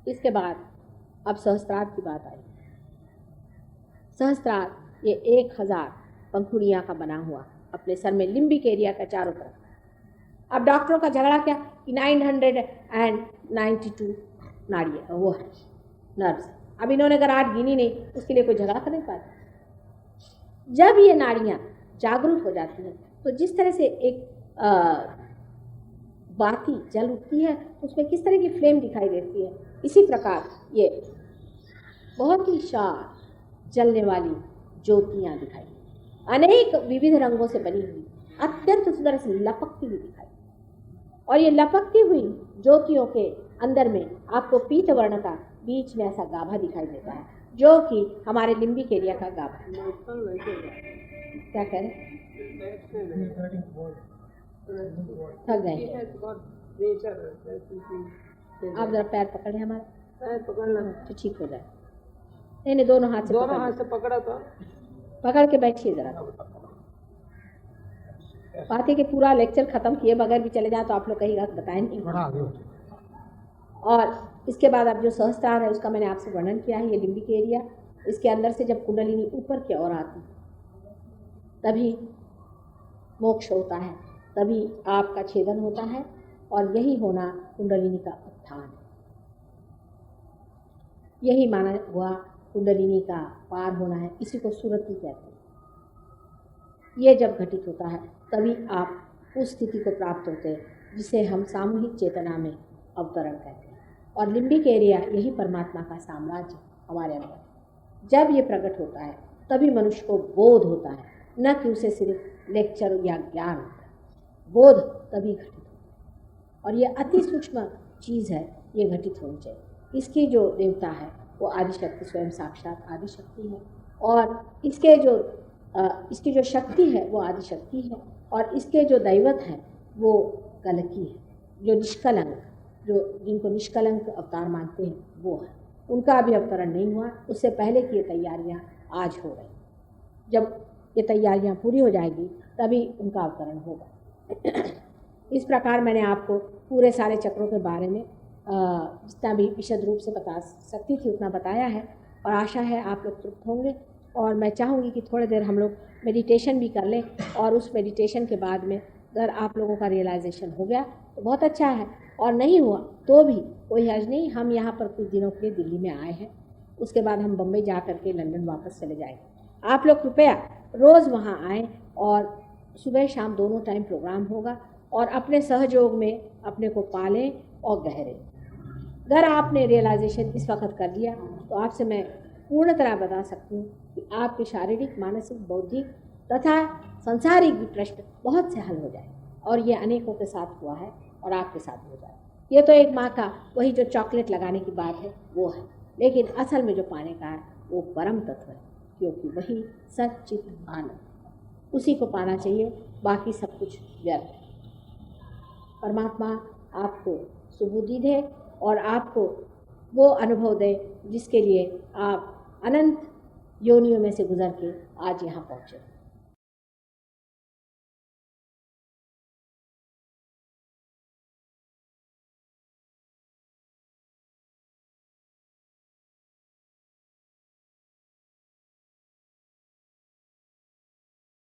इसके बाद अब सहस्त्रार की बात आई। सहस्त्रार ये 1000 पंखुड़ियाँ का बना हुआ अपने सर में लिम्बिक एरिया का चारों तरफ। अब डॉक्टरों का झगड़ा क्या कि 992 नाड़ियाँ वो है नर्व्स। अब इन्होंने अगर 8 गिनी नहीं, उसके लिए कोई झगड़ा कर नहीं पाता। जब ये नाड़ियाँ जागरूक हो जाती हैं तो जिस तरह से एक बाती जल उठती है उसमें किस तरह की फ्लेम दिखाई देती है, इसी प्रकार ये बहुत ही शार्प जलने वाली ज्योतियाँ दिखाई, अनेक विविध रंगों से बनी हुई, अत्यंत सुंदर से लपकती हुई दिखाई। और ये लपकती हुई ज्योतियों के अंदर में आपको पीत वर्ण का बीच में ऐसा गाभा दिखाई देता है, जो कि हमारे लिम्बिक एरिया का गाभा। क्या कह रहे हैं? थक गए आप? जरा पैर पकड़े, हमारा पैर पकड़ना तो ठीक हो जाए। नहीं, दोनों हाथ से पकड़ा था, पकड़ के बैठिए जरा। पाते के पूरा लेक्चर खत्म किए बगैर भी चले जाए तो आप लोग कहीं बताएं नहीं। और इसके बाद अब जो सहस्त्रार है उसका मैंने आपसे वर्णन किया है। ये लिम्बिक एरिया, इसके अंदर से जब कुंडलिनी ऊपर की ओर आती तभी मोक्ष होता है, तभी आपका छेदन होता है, और यही होना कुंडलिनी का उत्थान है। यही माना हुआ कुंडलिनी का पार होना है, इसी को सुरति कहते हैं। ये जब घटित होता है तभी आप उस स्थिति को प्राप्त होते हैं जिसे हम सामूहिक चेतना में अवतरण कहते हैं। और लिम्बिक एरिया यही परमात्मा का साम्राज्य हमारे अंदर। जब ये प्रकट होता है तभी मनुष्य को बोध होता है, न कि उसे सिर्फ लेक्चर या ज्ञान होता है। बोध तभी घटित होता है, और ये अति सूक्ष्म चीज़ है, ये घटित होनी चाहिए। इसकी जो देवता है वो आदिशक्ति, स्वयं साक्षात आदिशक्ति है, और इसकी जो शक्ति है वो आदिशक्ति है, और इसके जो दैवत हैं वो कलकी है, जो निष्कलंक, जो जिनको निष्कलंक अवतार मानते हैं वो है। उनका अभी अवतरण नहीं हुआ, उससे पहले की ये तैयारियां आज हो रही। जब ये तैयारियां पूरी हो जाएगी तभी उनका अवतरण होगा। इस प्रकार मैंने आपको पूरे सारे चक्रों के बारे में जितना भी विशद रूप से बता सकती थी उतना बताया है, और आशा है आप लोग तृप्त होंगे। और मैं चाहूँगी कि थोड़ी देर हम लोग मेडिटेशन भी कर लें, और उस मेडिटेशन के बाद में अगर आप लोगों का रियलाइजेशन हो गया तो बहुत अच्छा है, और नहीं हुआ तो भी कोई हर्ज नहीं। हम यहाँ पर कुछ दिनों के लिए दिल्ली में आए हैं, उसके बाद हम बम्बई जा करके लंदन वापस चले जाएंगे। आप लोग कृपया रोज़ वहाँ आएँ, और सुबह शाम दोनों टाइम प्रोग्राम होगा, और अपने सहयोग में अपने को पालें और गहरें। अगर आपने रियलाइजेशन इस वक्त कर लिया तो आपसे मैं पूर्ण तरह बता सकती हूँ कि आपके शारीरिक, मानसिक, बौद्धिक तथा संसारिक भी प्रश्न बहुत से हल हो जाए, और ये अनेकों के साथ हुआ है और आपके साथ हो जाए। ये तो एक माँ का वही जो चॉकलेट लगाने की बात है वो है, लेकिन असल में जो पाने का है वो परम तत्व है, क्योंकि वही सच्चित आनंद, उसी को पाना चाहिए, बाकी सब कुछ व्यर्थ है। परमात्मा आपको सुबुद्धि दे और आपको वो अनुभव दे जिसके लिए आप अनंत योनियों में से गुजर के आज यहाँ पहुँचे।